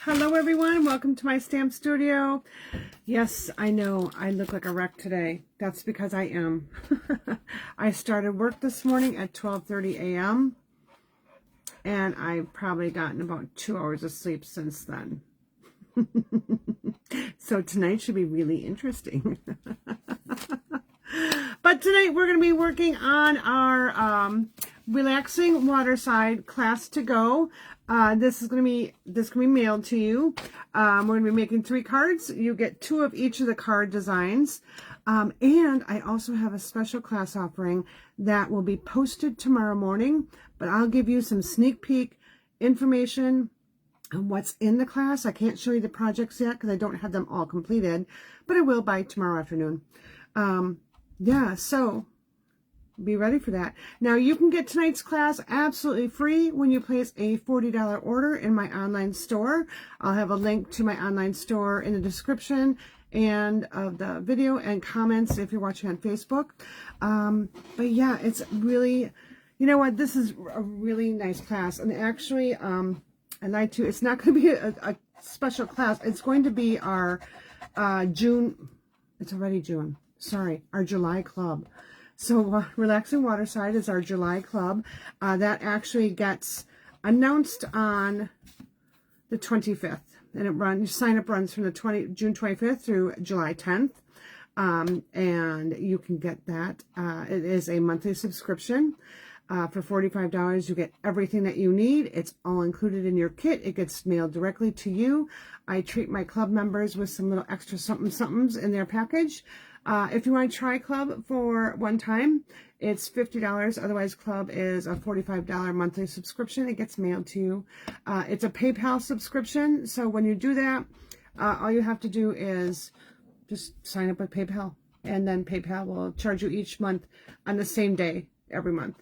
Hello everyone, welcome to my stamp studio. Yes, I know I look like a wreck today. That's because I am. I started work this morning at 12:30 a.m. and I've probably gotten about 2 hours of sleep since then. So tonight should be really interesting. But tonight we're going to be working on our Relaxing Waterside class to go. This is going to be mailed to you. We're going to be making 3 cards. You get 2 of each of the card designs. And I also have a special class offering that will be posted tomorrow morning, but I'll give you some sneak peek information on what's in the class. I can't show you the projects yet because I don't have them all completed, but I will by tomorrow afternoon. Yeah, so be ready for that. Now, you can get tonight's class absolutely free when you place a $40 order in my online store. I'll have a link to my online store in the description and of the video and comments if you're watching on Facebook. But yeah, it's really, you know what, this is a really nice class. And actually, I lied to you, it's not going to be a special class. It's going to be our June, it's already June. Sorry, our July club. So Relaxing Waterside is our July club. That actually gets announced on the 25th. And it runs, sign up runs from the June 25th through July 10th. And you can get that. It is a monthly subscription. For $45, you get everything that you need. It's all included in your kit. It gets mailed directly to you. I treat my club members with some little extra somethings in their package. If you want to try club for one time, it's $50. Otherwise, club is a $45 monthly subscription. It gets mailed to you. It's a PayPal subscription. So when you do that, all you have to do is just sign up with PayPal. And then PayPal will charge you each month on the same day every month.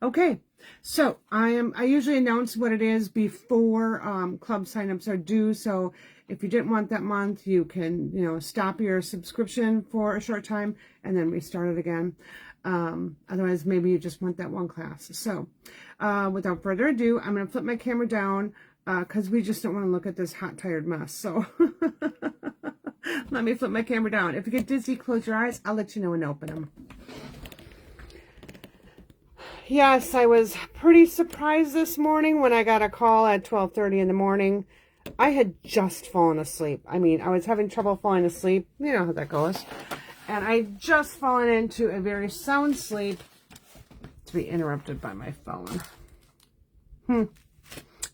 Okay, so I usually announce what it is before club signups are due. So if you didn't want that month, you can, stop your subscription for a short time and then restart it again. Otherwise, maybe you just want that one class. So without further ado, I'm going to flip my camera down because we just don't want to look at this hot, tired mess. So let me flip my camera down. If you get dizzy, close your eyes. I'll let you know when to open them. Yes, I was pretty surprised this morning when I got a call at 12:30 in the morning. I had just fallen asleep. I mean, I was having trouble falling asleep. You know how that goes. And I just fallen into a very sound sleep to be interrupted by my phone.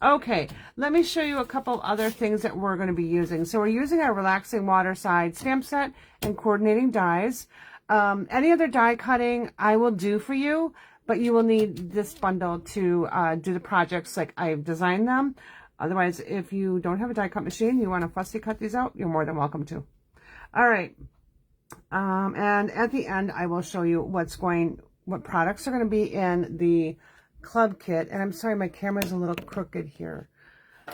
Okay, let me show you a couple other things that we're going to be using. So we're using our Relaxing Waterside stamp set and coordinating dies. Any other die cutting I will do for you, but you will need this bundle to do the projects like I've designed them. Otherwise, if you don't have a die cut machine, you want to fussy cut these out, you're more than welcome to. All right. And at the end, I will show you what products are going to be in the club kit. And I'm sorry, my camera's a little crooked here.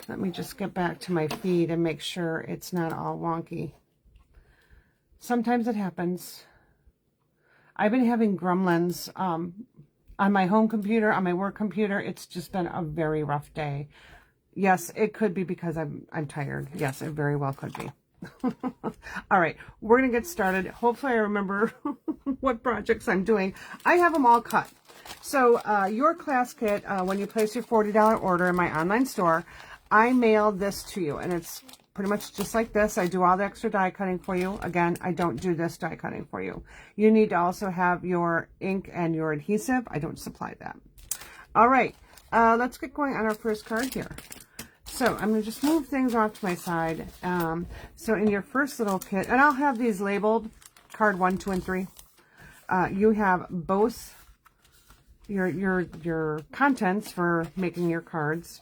Let me just get back to my feed and make sure it's not all wonky. Sometimes it happens. I've been having gremlins on my home computer, on my work computer. It's just been a very rough day. Yes, it could be because I'm tired. Yes, it very well could be. All right, we're going to get started. Hopefully I remember what projects I'm doing. I have them all cut. So your class kit, when you place your $40 order in my online store, I mail this to you. And it's pretty much just like this. I do all the extra die cutting for you. Again, I don't do this die cutting for you. You need to also have your ink and your adhesive. I don't supply that. All right, let's get going on our first card here. So I'm going to just move things off to my side. So in your first little kit, and I'll have these labeled, card 1, 2, and 3. You have both your contents for making your cards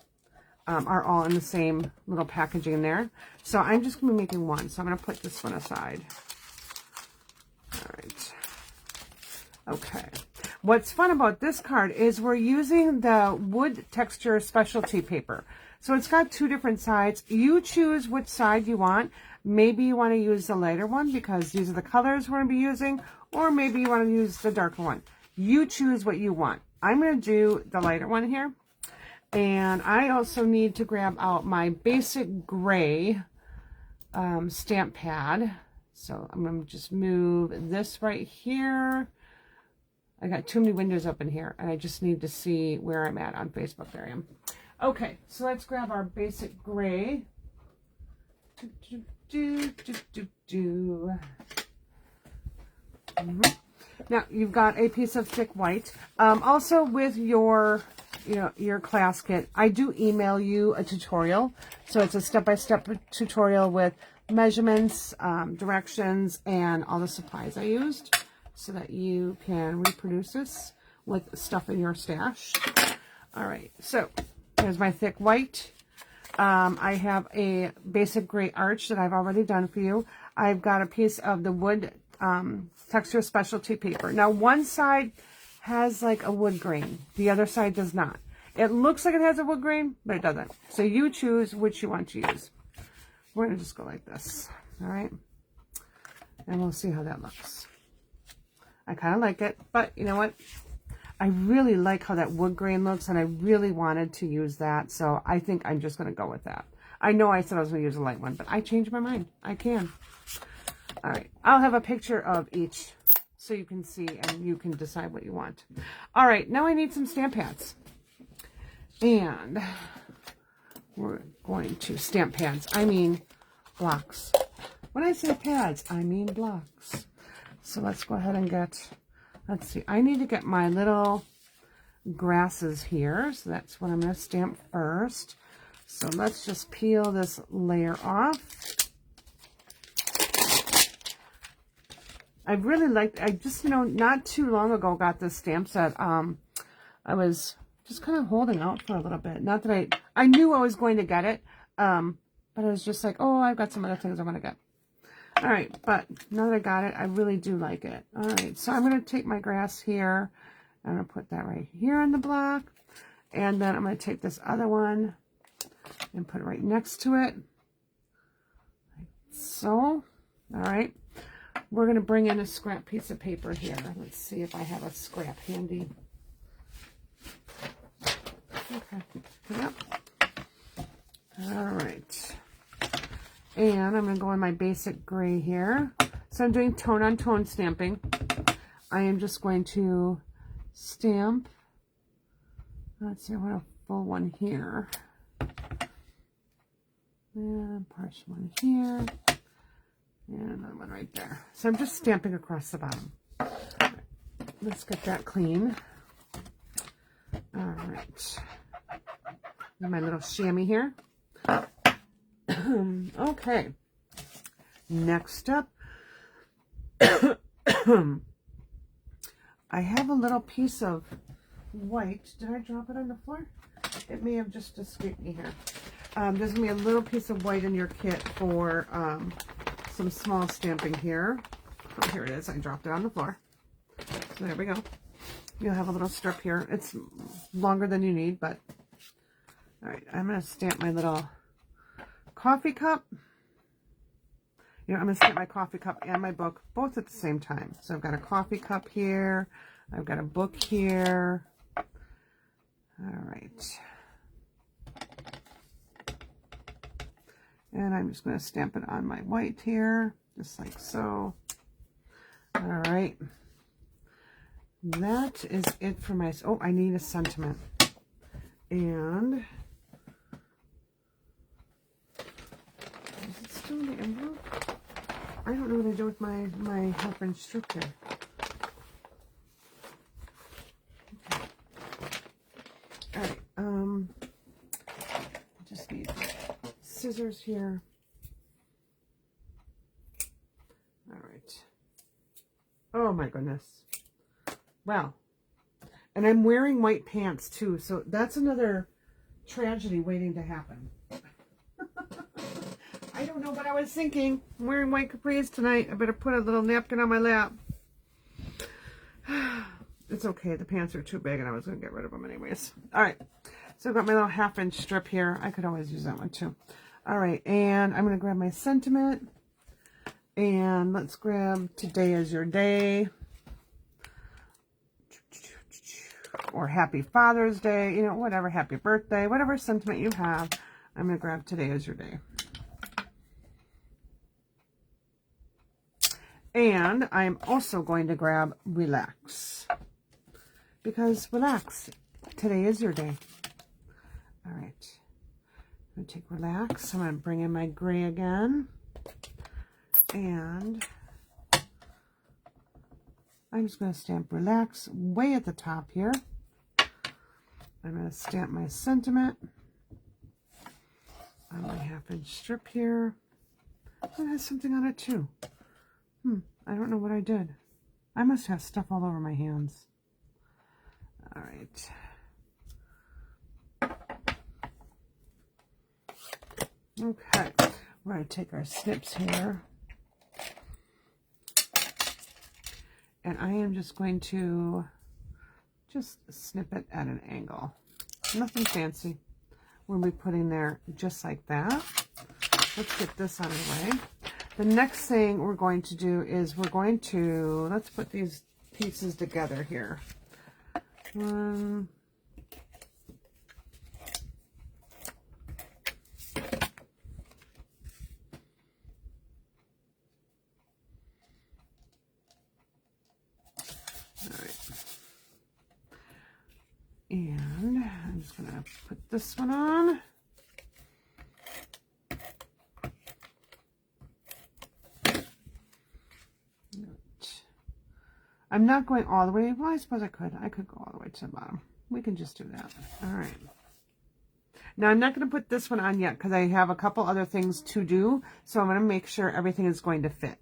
are all in the same little packaging there. So I'm just going to be making one. So I'm going to put this one aside. All right. Okay. What's fun about this card is we're using the wood texture specialty paper. So it's got 2 different sides. You choose which side you want. Maybe you want to use the lighter one because these are the colors we're going to be using, or maybe you want to use the darker one. You choose what you want. I'm going to do the lighter one here. And I also need to grab out my basic gray stamp pad. So I'm going to just move this right here. I got too many windows open here, and I just need to see where I'm at on Facebook. There I am. Okay, so let's grab our basic gray. Now you've got a piece of thick white. Also with your, your class kit, I do email you a tutorial. So it's a step-by-step tutorial with measurements, directions, and all the supplies I used, so that you can reproduce this with stuff in your stash. All right, so here's my thick white. I have a basic gray arch that I've already done for you. I've got a piece of the wood texture specialty paper. Now one side has like a wood grain, the other side does not. It looks like it has a wood grain, but it doesn't. So you choose which you want to use. We're going to just go like this, all right? And we'll see how that looks. I kind of like it, but you know what? I really like how that wood grain looks, and I really wanted to use that, so I think I'm just going to go with that. I know I said I was going to use a light one, but I changed my mind. I can. All right, I'll have a picture of each so you can see and you can decide what you want. All right, now I need some stamp pads. And we're going to stamp pads. I mean blocks. When I say pads, I mean blocks. So let's go ahead and get, let's see, I need to get my little grasses here. So that's what I'm going to stamp first. So let's just peel this layer off. I really liked, I just, not too long ago got this stamp set. I was just kind of holding out for a little bit. Not that I knew I was going to get it, but I was just like, oh, I've got some other things I want to get. All right, but now that I got it, I really do like it. All right, so I'm going to take my grass here. I'm going to put that right here on the block. And then I'm going to take this other one and put it right next to it. Like so. All right. We're going to bring in a scrap piece of paper here. Let's see if I have a scrap handy. Okay. Yep. All right. And I'm going to go in my basic gray here. So I'm doing tone-on-tone stamping. I am just going to stamp. Let's see, I want a full one here. And partial one here. And another one right there. So I'm just stamping across the bottom. All right. Let's get that clean. All right. My little chamois here. Okay. Next up, I have a little piece of white. Did I drop it on the floor? It may have just escaped me here. There's going to be a little piece of white in your kit for some small stamping here. Oh, here it is. I dropped it on the floor. So there we go. You'll have a little strip here. It's longer than you need, but all right. I'm going to stamp my little coffee cup. I'm going to stamp my coffee cup and my book both at the same time. So I've got a coffee cup here. I've got a book here. All right. And I'm just going to stamp it on my white here, just like so. All right. That is it for my, oh, I need a sentiment. And is it still in the envelope? I don't know what to do with my half-inch strip here. Okay. All right. I just need scissors here. All right. Oh my goodness. Wow. And I'm wearing white pants too, so that's another tragedy waiting to happen. I don't know what I was thinking. I'm wearing white capris tonight. I better put a little napkin on my lap. It's okay. The pants are too big and I was going to get rid of them anyways. All right. So I've got my little half-inch strip here. I could always use that one too. All right. And I'm going to grab my sentiment. And let's grab Today Is Your Day. or Happy Father's Day, you know, whatever, happy birthday, whatever sentiment you have. I'm going to grab Today Is Your Day. And I'm also going to grab Relax. Because relax, today is your day. All right. I'm going to take Relax. I'm going to bring in my gray again. And I'm just going to stamp Relax way at the top here. I'm going to stamp my sentiment on my half-inch strip here. It has something on it too. I don't know what I did. I must have stuff all over my hands. All right. Okay. We're going to take our snips here. And I am just going to just snip it at an angle. Nothing fancy. We'll be putting there just like that. Let's get this out of the way. The next thing we're going to do is we're going to, let's put these pieces together here. One. All right. And I'm just going to put this one on. I'm not going all the way. Well, I suppose I could. I could go all the way to the bottom. We can just do that. All right. Now, I'm not going to put this one on yet because I have a couple other things to do. So I'm going to make sure everything is going to fit.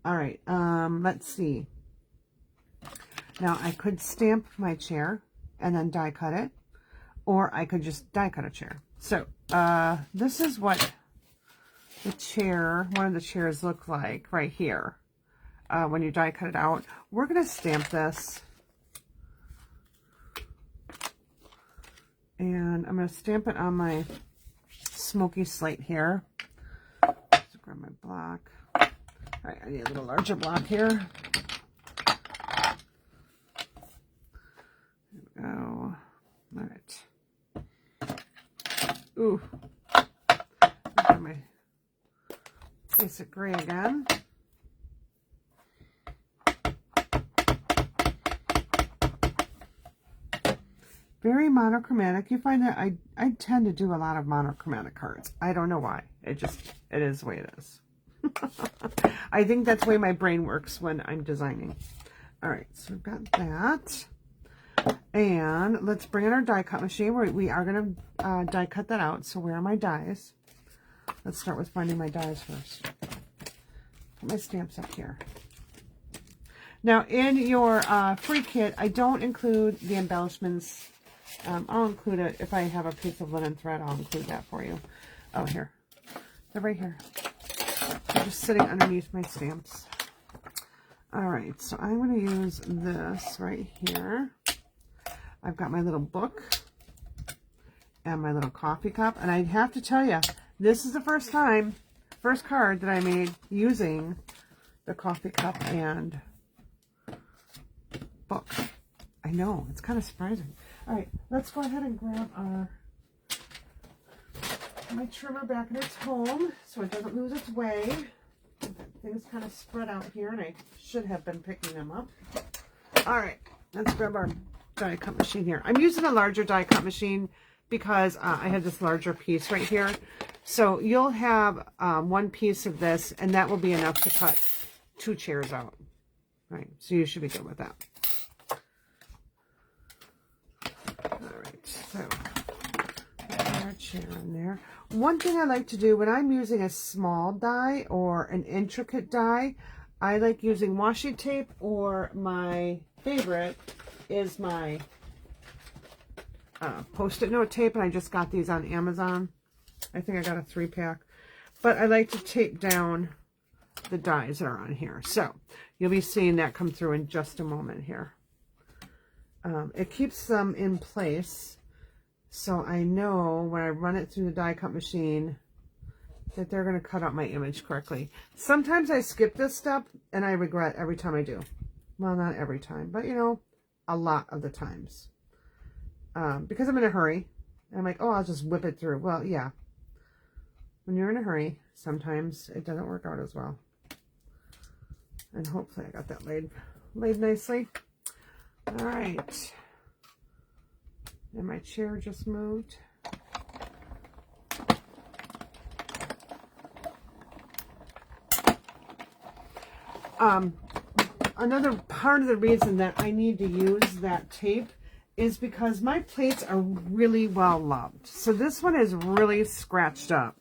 All right. Let's see. Now, I could stamp my chair and then die cut it. Or I could just die cut a chair. So this is what the chair, one of the chairs look like right here. When you die cut it out. We're going to stamp this. And I'm going to stamp it on my smoky slate here. Just grab my block. All right, I need a little larger block here. There we go. All right. Ooh. Grab my basic gray again. Very monochromatic. You find that I tend to do a lot of monochromatic cards. I don't know why. It is the way it is. I think that's the way my brain works when I'm designing. All right, so we've got that. And let's bring in our die cut machine. We are going to die cut that out. So where are my dies? Let's start with finding my dies first. Put my stamps up here. Now, in your free kit, I don't include the embellishments. I'll include it if I have a piece of linen thread. I'll include that for you. Oh, here. They're right here. They're just sitting underneath my stamps. All right, so I'm going to use this right here. I've got my little book and my little coffee cup. And I have to tell you, this is the first card that I made using the coffee cup and book. I know, it's kind of surprising. All right, let's go ahead and grab my trimmer back in its home so it doesn't lose its way. Things kind of spread out here, and I should have been picking them up. All right, let's grab our die cut machine here. I'm using a larger die cut machine because I have this larger piece right here. So you'll have one piece of this, and that will be enough to cut 2 chairs out. All right, so you should be good with that. All right, so put our chair in there. One thing I like to do when I'm using a small die or an intricate die, I like using washi tape, or my favorite is my Post-it note tape, and I just got these on Amazon. I think I got a 3-pack. But I like to tape down the dies that are on here. So you'll be seeing that come through in just a moment here. It keeps them in place, so I know when I run it through the die cut machine that they're going to cut out my image correctly. Sometimes I skip this step, and I regret every time I do. Well, not every time, but you know, a lot of the times. because I'm in a hurry. I'm like, oh, I'll just whip it through. Well, yeah. When you're in a hurry, sometimes it doesn't work out as well. And hopefully I got that laid nicely. All right. And my chair just moved. Another part of the reason that I need to use that tape is because my plates are really well loved. So this one is really scratched up.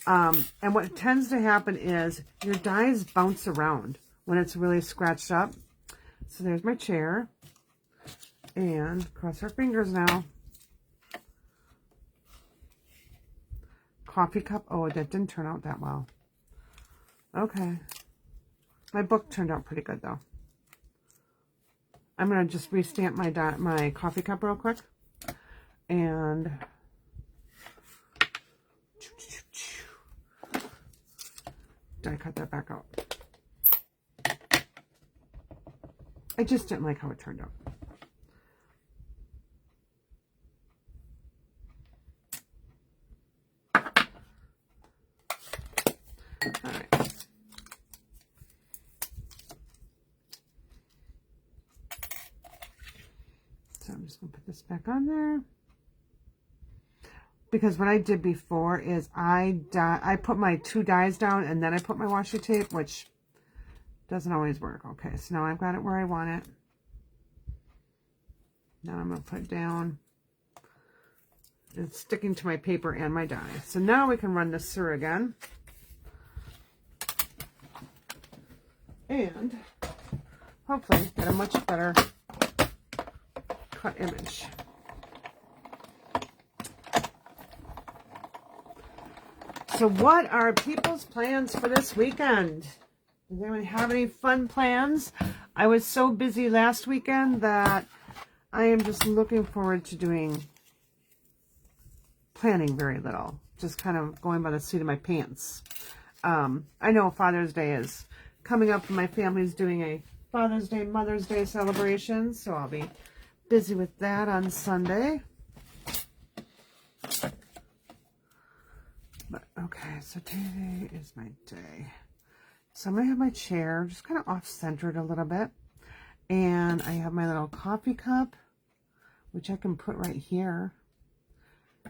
And what tends to happen is your dies bounce around when it's really scratched up. So there's my chair. And cross our fingers now. Coffee cup. Oh, that didn't turn out that well. Okay. My book turned out pretty good, though. I'm going to just restamp my coffee cup real quick. And die cut that back out. I just didn't like how it turned out. All right. So I'm just going to put this back on there. Because what I did before is I put my 2 dies down and then I put my washi tape, which doesn't always work. Okay, so now I've got it where I want it. Now I'm going to put it down. It's sticking to my paper and my die. So now we can run this through again. And hopefully get a much better cut image. So what are people's plans for this weekend? Does anyone have any fun plans? I was so busy last weekend that I am just looking forward to planning very little. Just kind of going by the seat of my pants. I know Father's Day is coming up and my family's doing a Father's Day, Mother's Day celebration. So I'll be busy with that on Sunday. But okay, so today is my day. So I'm going to have my chair just kind of off-centered a little bit. And I have my little coffee cup, which I can put right here.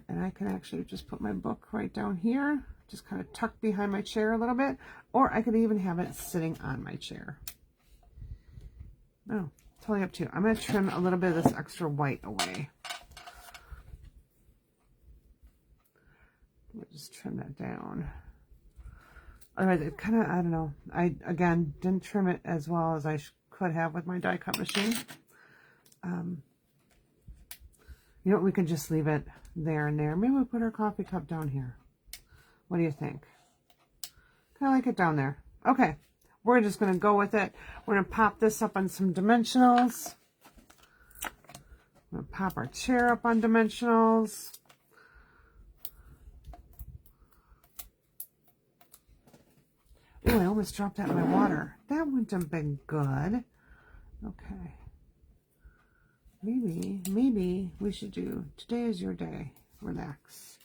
And I can actually just put my book right down here, just kind of tucked behind my chair a little bit. Or I could even have it sitting on my chair. Oh, totally up to you. I'm going to trim a little bit of this extra white away. We'll just trim that down. Otherwise, it kind of, I don't know. I, again, didn't trim it as well as I could have with my die cut machine. You know what? We can just leave it there and there. Maybe we'll put our coffee cup down here. What do you think? Kind of like it down there. Okay. We're just going to go with it. We're going to pop this up on some dimensionals. We're going to pop our chair up on dimensionals. Oh, I almost dropped that in my water. That wouldn't have been good. Okay. Maybe we should do, today is your day. Relax.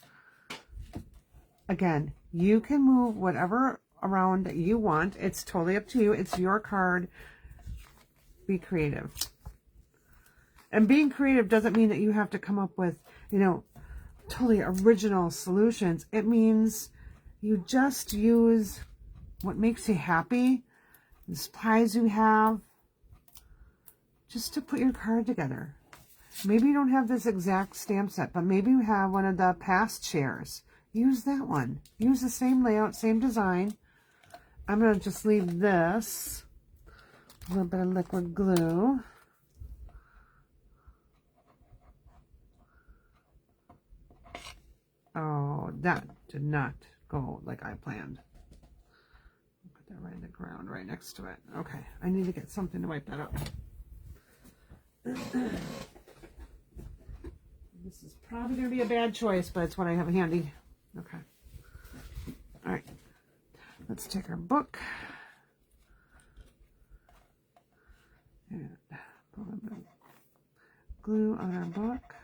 Again, you can move whatever around that you want. It's totally up to you. It's your card. Be creative. And being creative doesn't mean that you have to come up with, you know, totally original solutions. It means you just use what makes you happy, the supplies you have, just to put your card together. Maybe you don't have this exact stamp set, but maybe you have one of the past chairs. Use that one. Use the same layout, same design. I'm going to just leave this, a little bit of liquid glue. Oh, that did not go like I planned. Put that right in the ground, right next to it. Okay, I need to get something to wipe that up. This is probably going to be a bad choice, but it's what I have handy. Okay. All right. Let's take our book. And put a little glue on our book.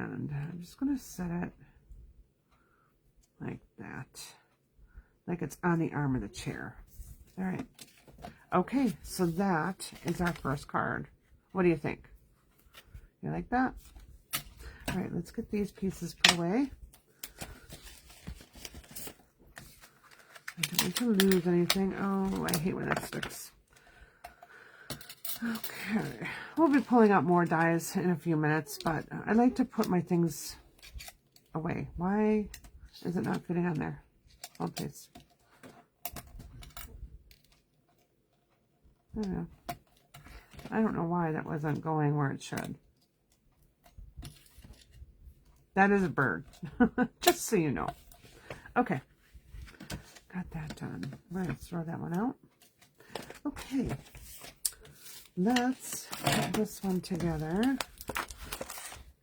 And I'm just going to set it like that, like it's on the arm of the chair. All right. Okay, so that is our first card. What do you think? You like that? All right, let's get these pieces put away. I don't need to lose anything. Oh, I hate when that sticks. Okay, we'll be pulling out more dies in a few minutes, but I like to put my things away. Why is it not fitting on there? Hold please. I don't know why that wasn't going where it should. That is a bird, just so you know. Okay, got that done. We're going to throw that one out. Okay, let's put this one together.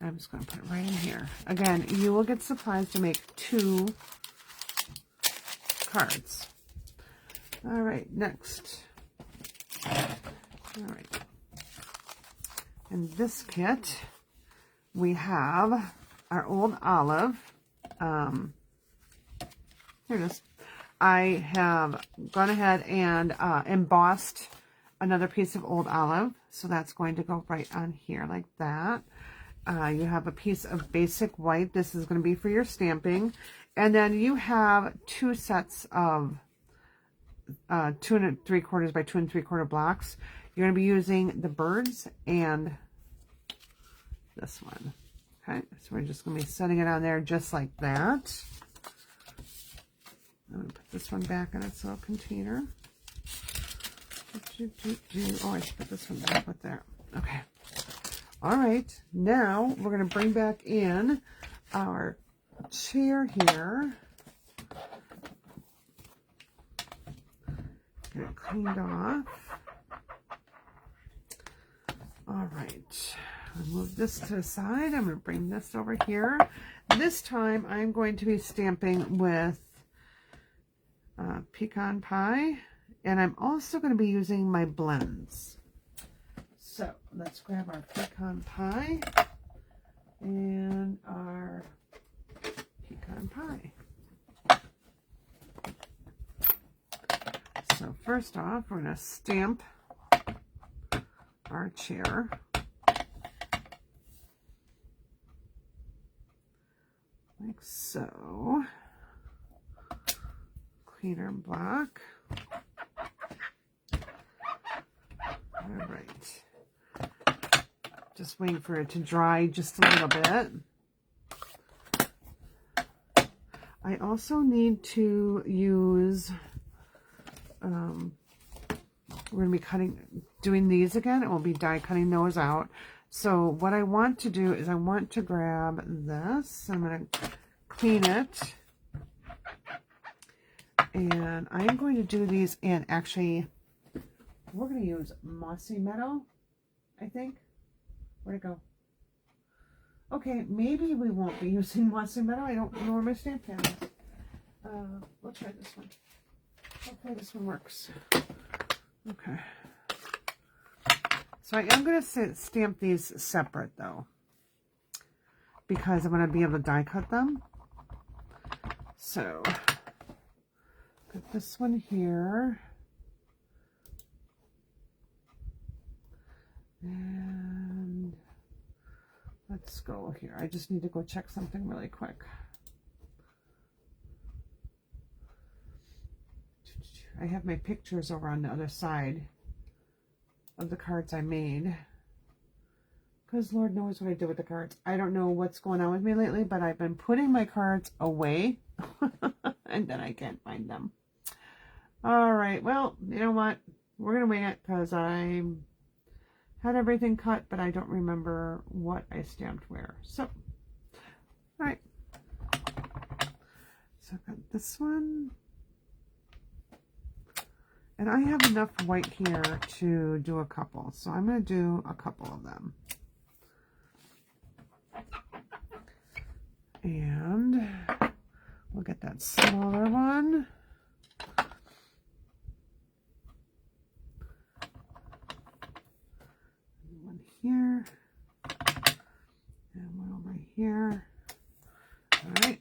I'm just going to put it right in here. Again, you will get supplies to make 2 cards. All right, next. All right. In this kit, we have our old olive. Here it is. I have gone ahead and embossed another piece of old olive. So that's going to go right on here like that. You have a piece of basic white. This is going to be for your stamping. And then you have 2 sets of 2 3/4 by 2 3/4 blocks. You're going to be using the birds and this one. Okay, so we're just going to be setting it on there just like that. I'm going to put this one back in its little container. Oh, I should put this one back with there. Okay. All right, now we're going to bring back in our chair here. Get it cleaned off. All right, I'll move this to the side. I'm going to bring this over here. This time I'm going to be stamping with pecan pie, and I'm also going to be using my blends. So let's grab our pecan pie and our pecan pie. So first off, we're going to stamp our chair. Like so. Cleaner block. All right. Just waiting for it to dry just a little bit. I also need to use, we're going to be doing these again, and we'll be die cutting those out. So what I want to do is I want to grab this. I'm going to clean it. And I'm going to do these in, actually, we're going to use Mossy Meadow, I think. Where'd it go? Okay, maybe we won't be using Mossy Meadow. I don't know where my stamp pad is. We'll try this one. Hopefully this one works. Okay. So I am going to stamp these separate, though, because I'm going to be able to die cut them. So, put this one here. And let's go here. I just need to go check something really quick. I have my pictures over on the other side of the cards I made, because Lord knows what I did with the cards. I don't know what's going on with me lately, but I've been putting my cards away and then I can't find them. All right, well, you know what? We're going to wing it because I had everything cut, but I don't remember what I stamped where. So, all right. So I've got this one. And I have enough white here to do a couple. So I'm going to do a couple of them. And we'll get that smaller one. One here. And one over here. there. All right.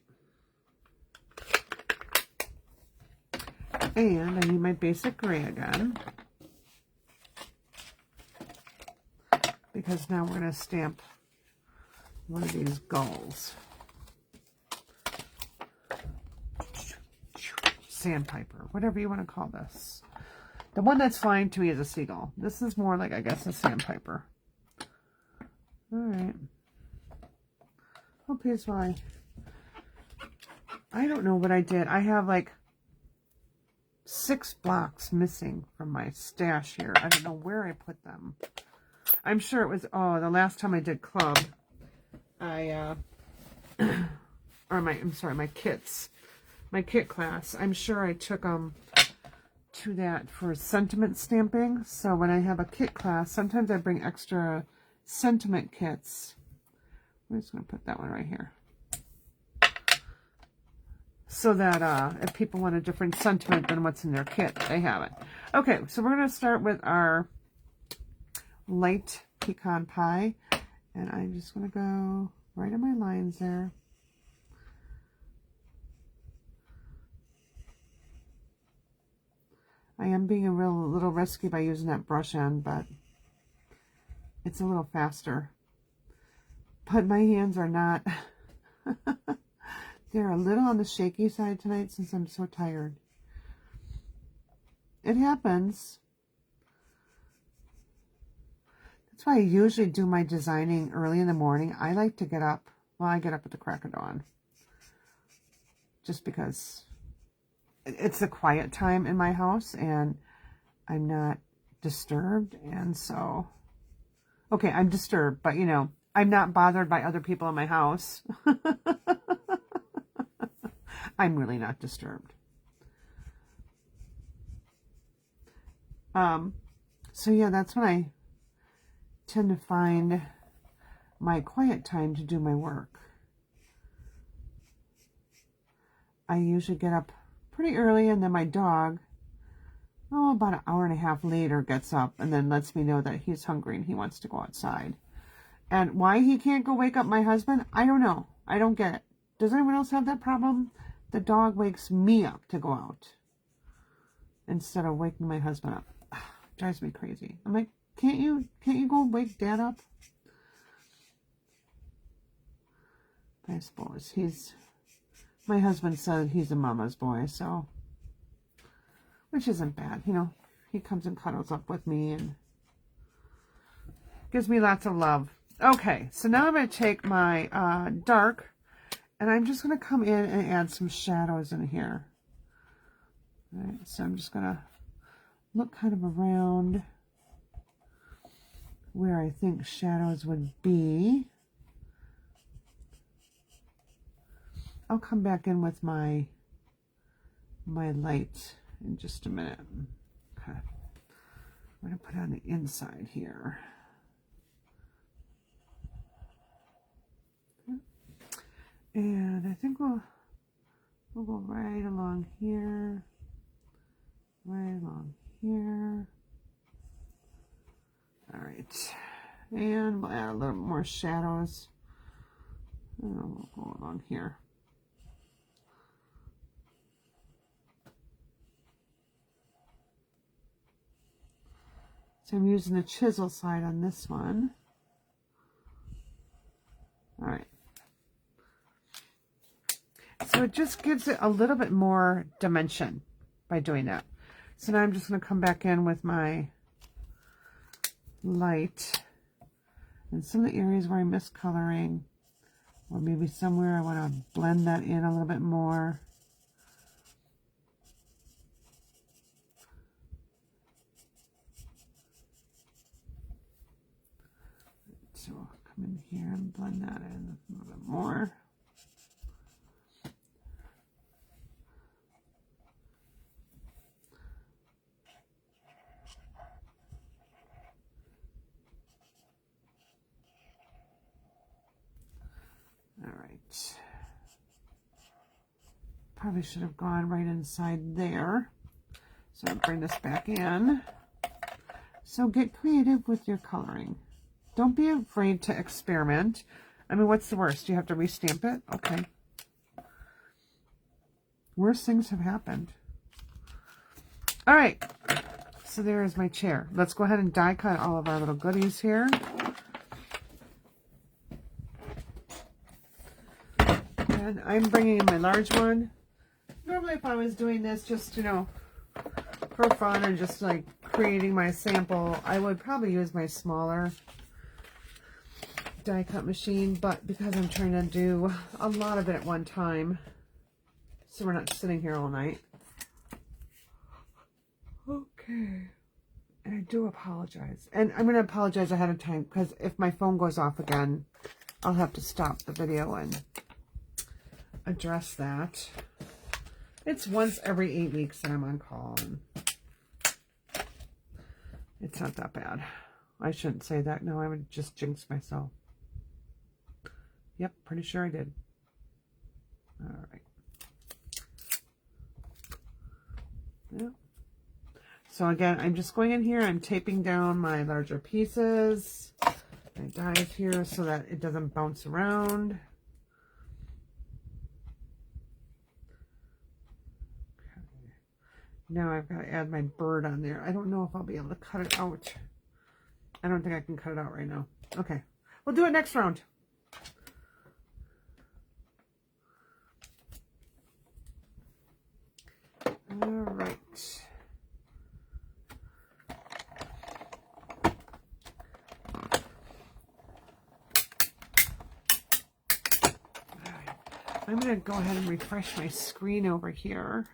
And I need my basic gray again, because now we're going to stamp one of these gulls. Sandpiper, whatever you want to call this. The one that's flying to me is a seagull. This is more like, I guess, a sandpiper. All right. Oh, here's why. I don't know what I did. I have like 6 blocks missing from my stash here. I don't know where I put them. I'm sure it was, oh, the last time I did club, I'm sorry, my kits. My kit class. I'm sure I took them to that for sentiment stamping. So when I have a kit class, sometimes I bring extra sentiment kits. I'm just going to put that one right here. So that if people want a different sentiment than what's in their kit, they have it. Okay, so we're going to start with our light pecan pie. And I'm just going to go right in my lines there. I am being a little risky by using that brush end, but it's a little faster. But my hands are not, they're a little on the shaky side tonight since I'm so tired. It happens. That's why I usually do my designing early in the morning. I like to get up, well, I get up at the crack of dawn. Just because it's a quiet time in my house and I'm not disturbed. And so, okay, I'm disturbed, but you know, I'm not bothered by other people in my house. I'm really not disturbed. So yeah, that's when I tend to find my quiet time to do my work. I usually get up pretty early, and then my dog, about an hour and a half later, gets up and then lets me know that he's hungry and he wants to go outside. And why he can't go wake up my husband, I don't know. I don't get it. Does anyone else have that problem? The dog wakes me up to go out instead of waking my husband up. Drives me crazy. I'm like, can't you go wake Dad up? I suppose my husband said he's a mama's boy, so, which isn't bad. You know, he comes and cuddles up with me and gives me lots of love. Okay, so now I'm going to take my dark, and I'm just going to come in and add some shadows in here. All right, so I'm just going to look kind of around where I think shadows would be. I'll come back in with my light in just a minute. Okay. I'm going to put it on the inside here. And I think we'll go right along here. Right along here. All right. And we'll add a little more shadows. And we'll go along here. So I'm using the chisel side on this one. All right. So it just gives it a little bit more dimension by doing that. So now I'm just going to come back in with my light. And some of the areas where I miss coloring, or maybe somewhere I want to blend that in a little bit more. So I'll come in here and blend that in a little bit more. All right. Probably should have gone right inside there. So I'll bring this back in. So get creative with your coloring. Don't be afraid to experiment. I mean, what's the worst? You have to restamp it? Okay. Worst things have happened. All right. So there is my chair. Let's go ahead and die cut all of our little goodies here. And I'm bringing in my large one. Normally if I was doing this just, you know, for fun and just like creating my sample, I would probably use my smaller die cut machine, but because I'm trying to do a lot of it at one time, so we're not sitting here all night. Okay. And I do apologize. And I'm going to apologize ahead of time because if my phone goes off again, I'll have to stop the video and address that. It's once every 8 weeks that I'm on call. And it's not that bad. I shouldn't say that. No, I would just jinx myself. Yep, pretty sure I did. All right. Yep. So again, I'm just going in here, I'm taping down my larger pieces, my dies here so that it doesn't bounce around. Okay. Now I've got to add my bird on there. I don't know if I'll be able to cut it out. I don't think I can cut it out right now. Okay, we'll do it next round. All right. I'm going to go ahead and refresh my screen over here.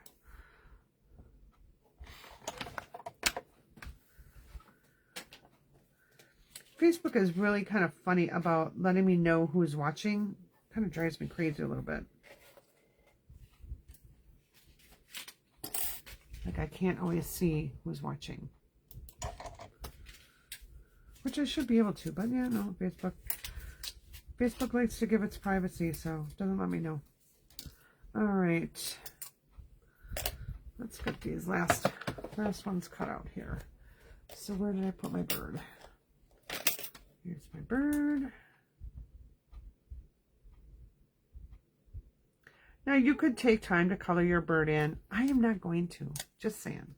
Facebook is really kind of funny about letting me know who's watching. Kind of drives me crazy a little bit. Like I can't always see who's watching. Which I should be able to, but yeah, no, Facebook likes to give its privacy, so it doesn't let me know. All right. Let's get these last ones cut out here. So where did I put my bird? Here's my bird. Now you could take time to color your bird in. I am not going to, just saying.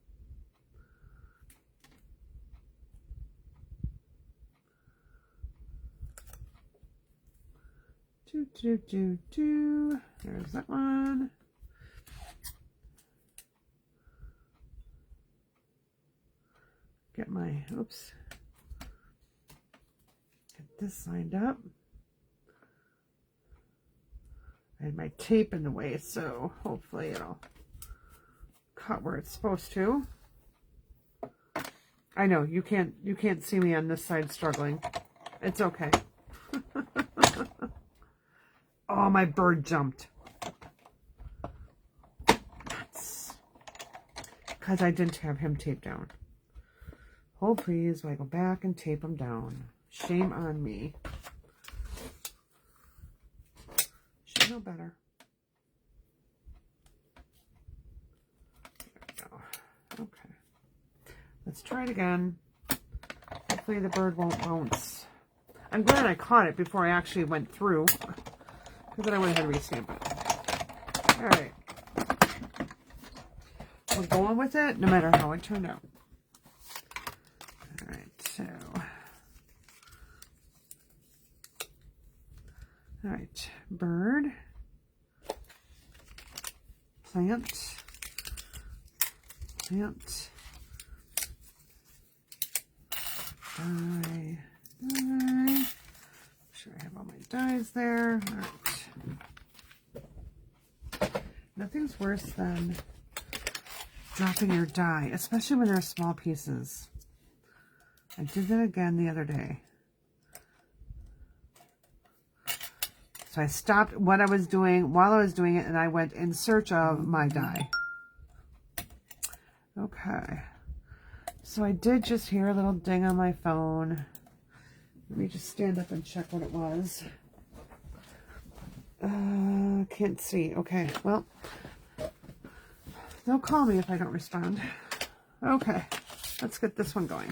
There's that one. Get my, oops. Get this lined up. I had my tape in the way, so hopefully it'll cut where it's supposed to. I know you can't see me on this side struggling. It's okay. Oh, my bird jumped. That's because I didn't have him taped down. Oh, please, when I go back and tape him down. Shame on me. Should know better. There we go. Okay. Let's try it again. Hopefully the bird won't bounce. I'm glad I caught it before I actually went through. Because then I went ahead and restamp it. All right. We're going with it no matter how it turned out. All right, so. All right, bird. Plant. Plant. Die. Die. Make sure I have all my dies there. All right. Nothing's worse than dropping your die, especially when they're small pieces. I did that again the other day. So I stopped what I was doing while I was doing it, and I went in search of my die. Okay. So I did just hear a little ding on my phone. Let me just stand up and check what it was. Can't see. Okay, well, they'll call me if I don't respond. Okay, let's get this one going.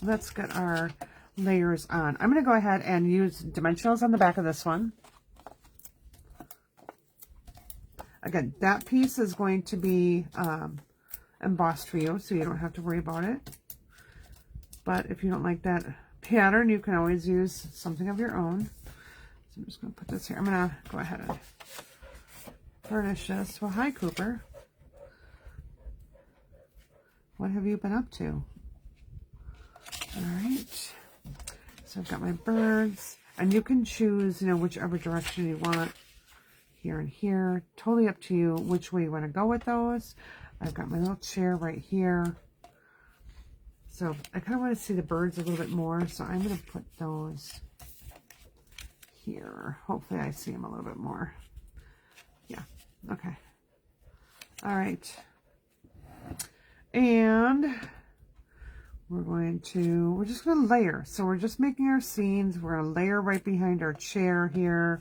Let's get our layers on. I'm going to go ahead and use dimensionals on the back of this one. Again, that piece is going to be embossed for you, so you don't have to worry about it. But if you don't like that pattern, you can always use something of your own. So I'm just going to put this here. I'm going to go ahead and furnish this. Well, hi, Cooper. What have you been up to? All right. So I've got my birds. And you can choose, you know, whichever direction you want. Here and here. Totally up to you which way you want to go with those. I've got my little chair right here. So I kind of want to see the birds a little bit more. So I'm going to put those here. Hopefully I see them a little bit more. Yeah. Okay. All right. And we're just going to layer. So we're just making our scenes. We're going to layer right behind our chair here.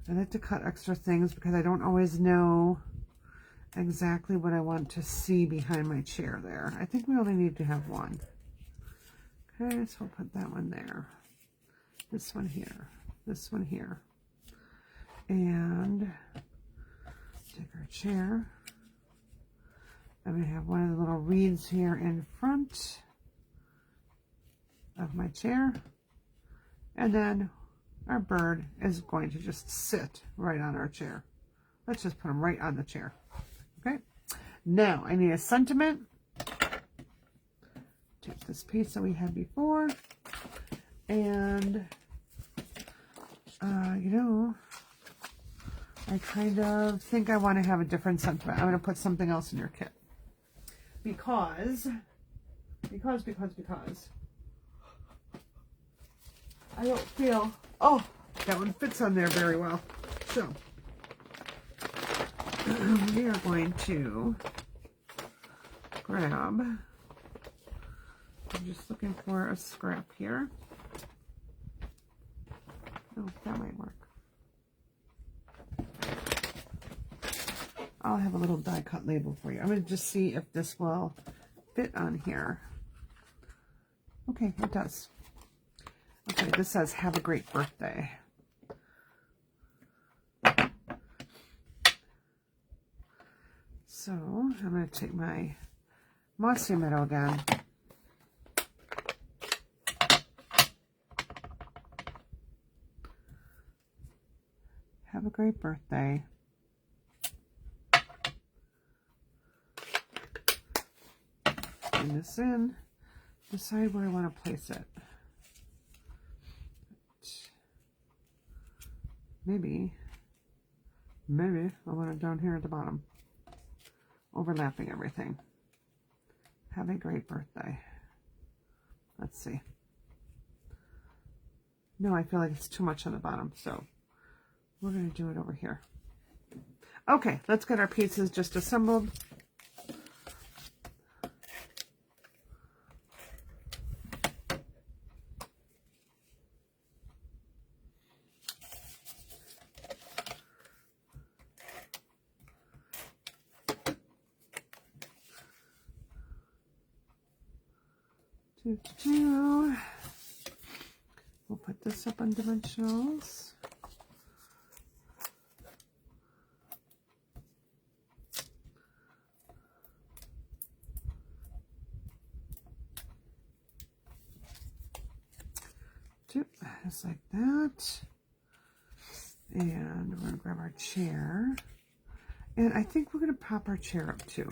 I like to cut extra things because I don't always know exactly what I want to see behind my chair there. I think we only need to have one. Okay, so we'll put that one there. This one here. This one here. And take our chair. I'm going to have one of the little reeds here in front of my chair. And then our bird is going to just sit right on our chair. Let's just put him right on the chair. Okay. Now I need a sentiment. Take this piece that we had before. And, you know, I kind of think I want to have a different sentiment. I'm going to put something else in your kit. Because I don't feel, oh, that one fits on there very well. So we are going to grab, I'm just looking for a scrap here. Oh, that might work. I'll have a little die cut label for you. I'm going to just see if this will fit on here. Okay, it does. Okay, this says, have a great birthday. So, I'm going to take my Mossy Meadow again. Have a great birthday. Bring this in. Decide where I want to place it. Maybe I want it down here at the bottom, overlapping everything. Have a great birthday. Let's see. No, I feel like it's too much on the bottom, so we're going to do it over here. Okay, let's get our pieces just assembled. We'll put this up on dimensionals. Just like that. And we're going to grab our chair. And I think we're going to pop our chair up too.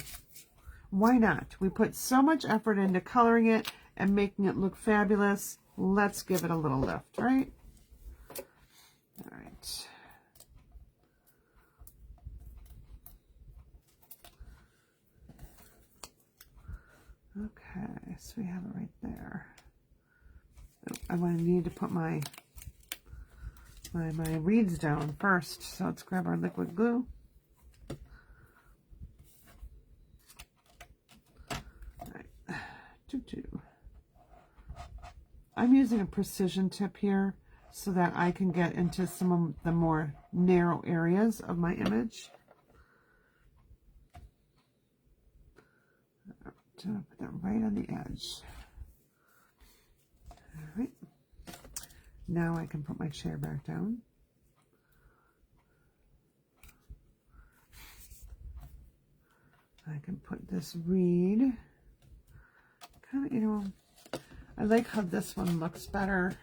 Why not? We put so much effort into coloring it and making it look fabulous. Let's give it a little lift, right? All right. Okay, so we have it right there. I need to put my reeds down first. So let's grab our liquid glue. I'm using a precision tip here so that I can get into some of the more narrow areas of my image. Put that right on the edge. Now I can put my chair back down. I can put this reed. Kind of, you know, I like how this one looks better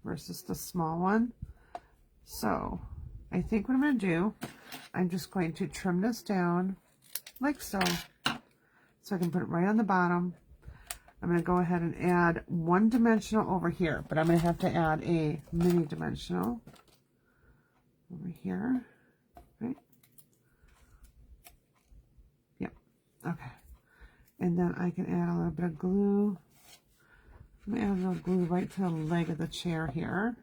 versus the small one. So I think what I'm going to do, I'm just going to trim this down like so. So I can put it right on the bottom. I'm going to go ahead and add one dimensional over here, but I'm going to have to add a mini dimensional over here, right? Yep, okay. And then I can add a little bit of glue. I'm going to add a little glue right to the leg of the chair here.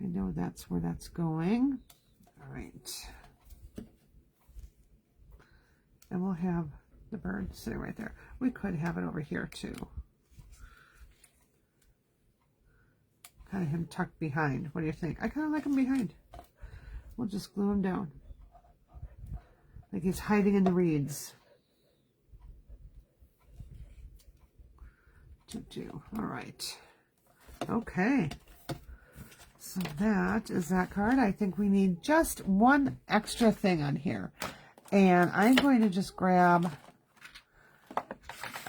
I know that's where that's going. All right. And we'll have the bird sitting right there. We could have it over here too. Kind of him tucked behind. What do you think? I kind of like him behind. We'll just glue him down. Like he's hiding in the reeds. All right. Okay. So that is that card. I think we need just one extra thing on here. And I'm going to just grab,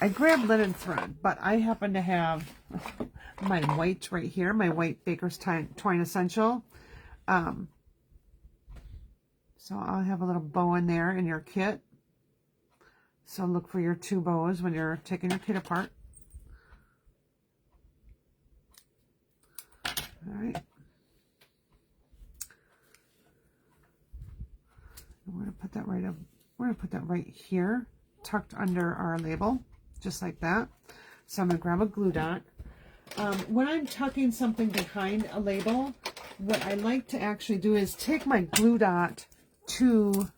I grabbed linen thread, but I happen to have my white right here, my white Baker's Twine Essential. So I'll have a little bow in there in your kit. So look for your 2 bows when you're taking your kit apart. All right. We're going to put that right up. We're going to put that right here, tucked under our label, just like that. So I'm going to grab a glue dot. When I'm tucking something behind a label, what I like to actually do is take my glue dot to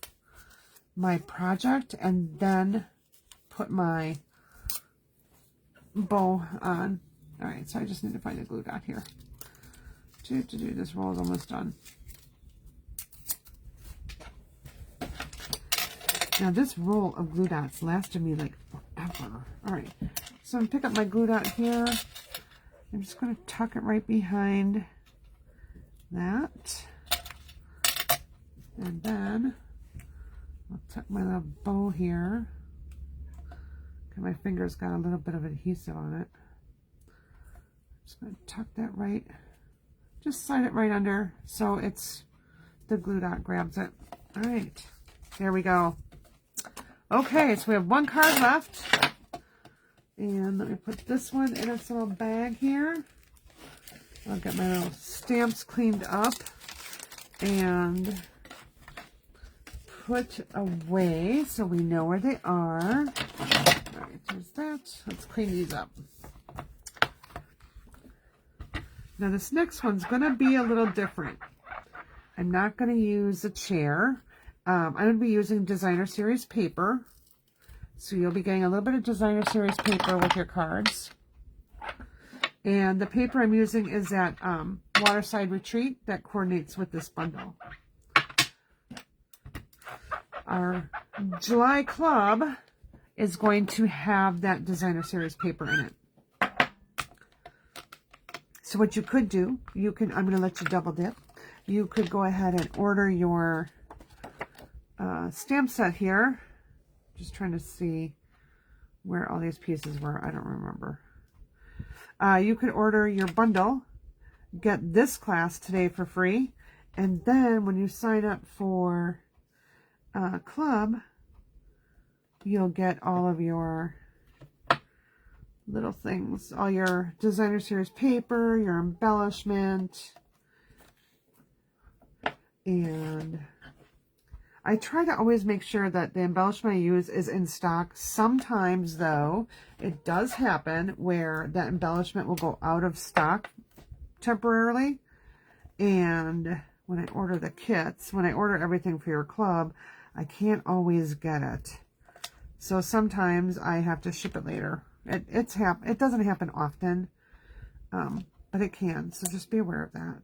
my project and then put my bow on. All right, so I just need to find a glue dot here. This roll is almost done. Now this roll of glue dots lasted me like forever. All right, so I'm gonna pick up my glue dot here. I'm just gonna tuck it right behind that. And then I'll tuck my little bow here. Okay, my finger's got a little bit of adhesive on it. Just gonna tuck that right. Just slide it right under so it's the glue dot grabs it. All right, there we go. Okay, so we have 1 card left. And let me put this one in its little bag here. I'll get my little stamps cleaned up and put away so we know where they are. All right, there's that. Let's clean these up. Now this next one's going to be a little different. I'm not going to use a chair. I'm going to be using Designer Series paper. So you'll be getting a little bit of Designer Series paper with your cards. And the paper I'm using is that Waterside Retreat that coordinates with this bundle. Our July club is going to have that Designer Series paper in it. So what you could do, I'm going to let you double dip. You could go ahead and order your stamp set here. Just trying to see where all these pieces were. I don't remember. You could order your bundle, get this class today for free, and then when you sign up for club, you'll get all of your little things, all your Designer Series paper, your embellishment, and I try to always make sure that the embellishment I use is in stock. Sometimes, though, it does happen where that embellishment will go out of stock temporarily. And when I order the kits, when I order everything for your club, I can't always get it. So sometimes I have to ship it later. It doesn't happen often, but it can. So just be aware of that.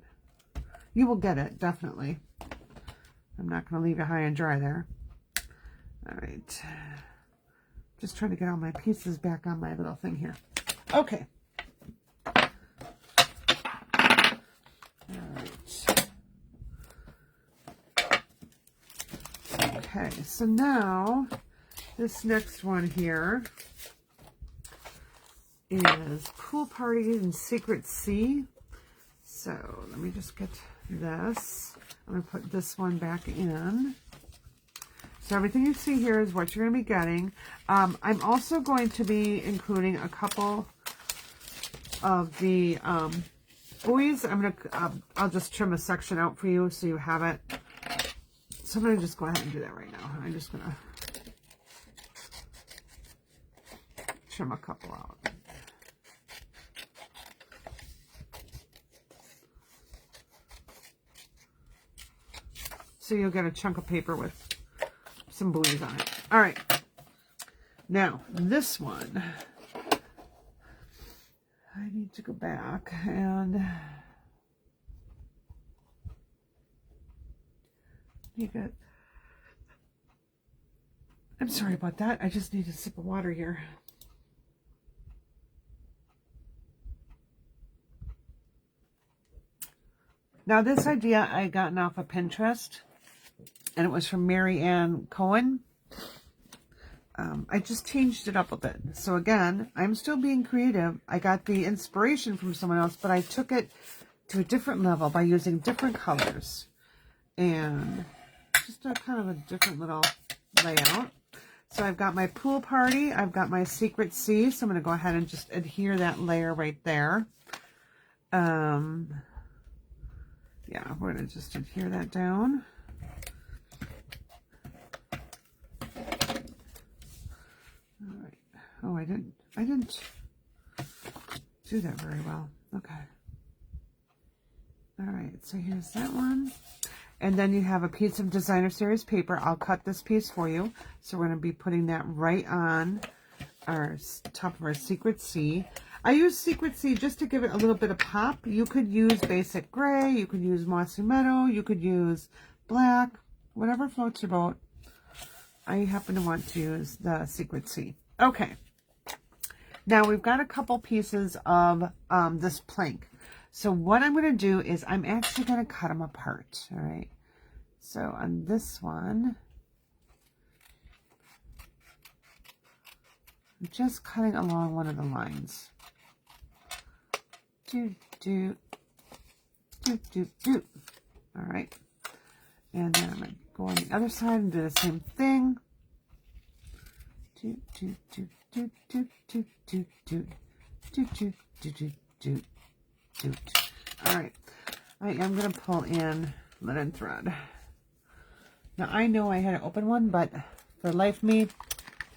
You will get it, definitely. I'm not going to leave you high and dry there. All right. Just trying to get all my pieces back on my little thing here. Okay. Okay, so now this next one here is Pool Party and Secret Sea. So let me just get this. I'm going to put this one back in. So everything you see here is what you're going to be getting. I'm also going to be including a couple of the buoys. I'll just trim a section out for you so you have it. So I'm going to just go ahead and do that right now. I'm just going to trim a couple out. So you'll get a chunk of paper with some buoys on it. All right. Now, this one, I need to go back and I'm sorry about that. I just need a sip of water here. Now, this idea I gotten off of Pinterest, and it was from Mary Ann Cohen. I just changed it up a bit. So again, I'm still being creative. I got the inspiration from someone else, but I took it to a different level by using different colors. And just a kind of a different little layout. So I've got my Pool Party. I've got my Secret Sea. So I'm going to go ahead and just adhere that layer right there. Yeah, we're going to just adhere that down. Oh, I didn't do that very well. Okay. All right, so here's that one. And then you have a piece of Designer Series paper. I'll cut this piece for you. So we're going to be putting that right on our top of our Secret Sea. I use Secret Sea just to give it a little bit of pop. You could use basic gray. You could use mossy meadow. You could use black. Whatever floats your boat. I happen to want to use the Secret Sea. Okay. Now we've got a couple pieces of this plank. So what I'm going to do is I'm actually going to cut them apart. All right. So on this one, I'm just cutting along one of the lines. Do. All right. And then I'm going to go on the other side and do the same thing. Do. All right, I am going to pull in linen thread. Now, I know I had an open one, but for life of me,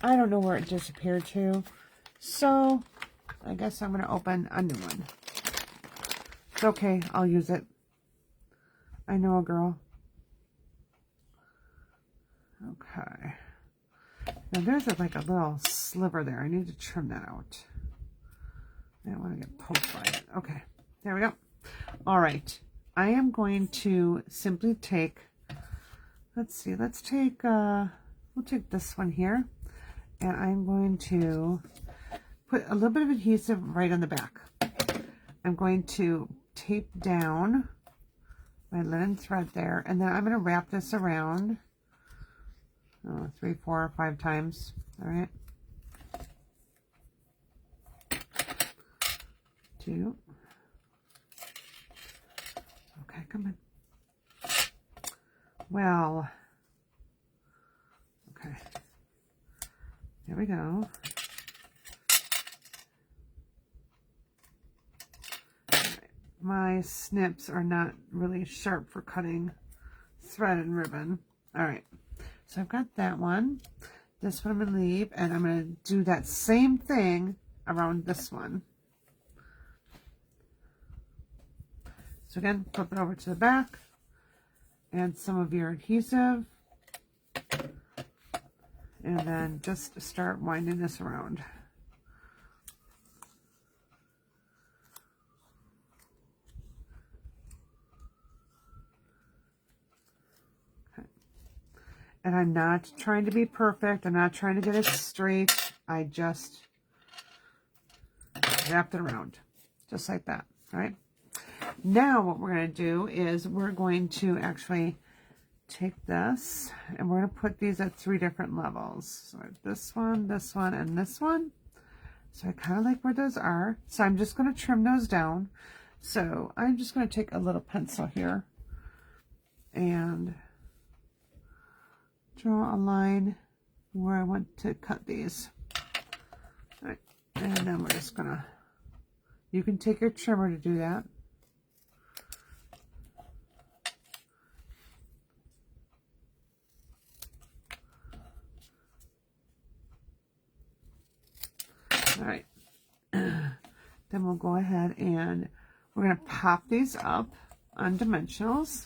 I don't know where it disappeared to. So, I guess I'm going to open a new one. It's okay, I'll use it. I know a girl. Okay. Now, there's like a little sliver there. I need to trim that out. I don't want to get poked by it. Okay, there we go. All right, I am going to simply take, let's see, we'll take this one here, and I'm going to put a little bit of adhesive right on the back. I'm going to tape down my linen thread there, and then I'm going to wrap this around 3, 4, 5 times. All right. 2. Okay, come on. Well, okay. There we go. Right. My snips are not really sharp for cutting thread and ribbon. All right. So I've got that one. This one I'm going to leave, and I'm going to do that same thing around this one. So again, flip it over to the back, add some of your adhesive, and then just start winding this around. Okay. And I'm not trying to be perfect. I'm not trying to get it straight. I just wrapped it around, just like that, all right? Now what we're going to do is we're going to actually take this and we're going to put these at 3 different levels. So this one, and this one. So I kind of like where those are. So I'm just going to trim those down. So I'm just going to take a little pencil here and draw a line where I want to cut these. All right. And then we're just going to, you can take your trimmer to do that. All right, then we'll go ahead and we're going to pop these up on dimensionals.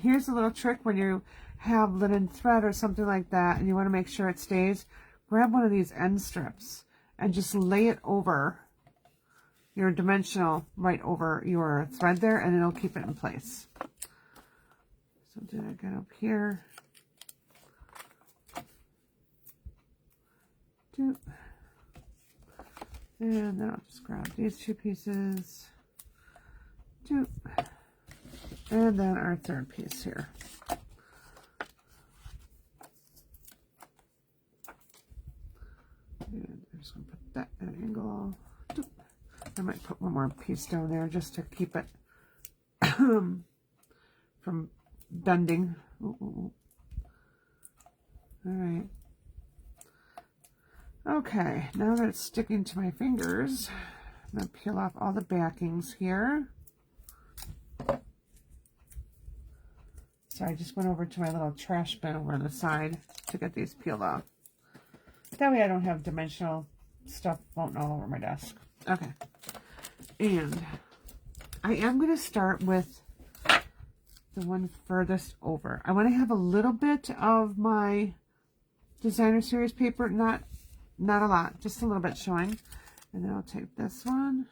Here's a little trick when you have linen thread or something like that and you want to make sure it stays. Grab one of these end strips and just lay it over your dimensional, right over your thread there, and it'll keep it in place. So did I get up here? And then I'll just grab these 2 pieces, and then our 3rd piece here. And I'm just going to put that at an angle. I might put one more piece down there just to keep it from bending. Ooh. All right. Okay, now that it's sticking to my fingers, I'm going to peel off all the backings here. So I just went over to my little trash bin over on the side to get these peeled off. That way I don't have dimensional stuff floating all over my desk. Okay, and I am going to start with the one furthest over. I want to have a little bit of my designer series paper, not a lot, just a little bit showing. And then I'll take this one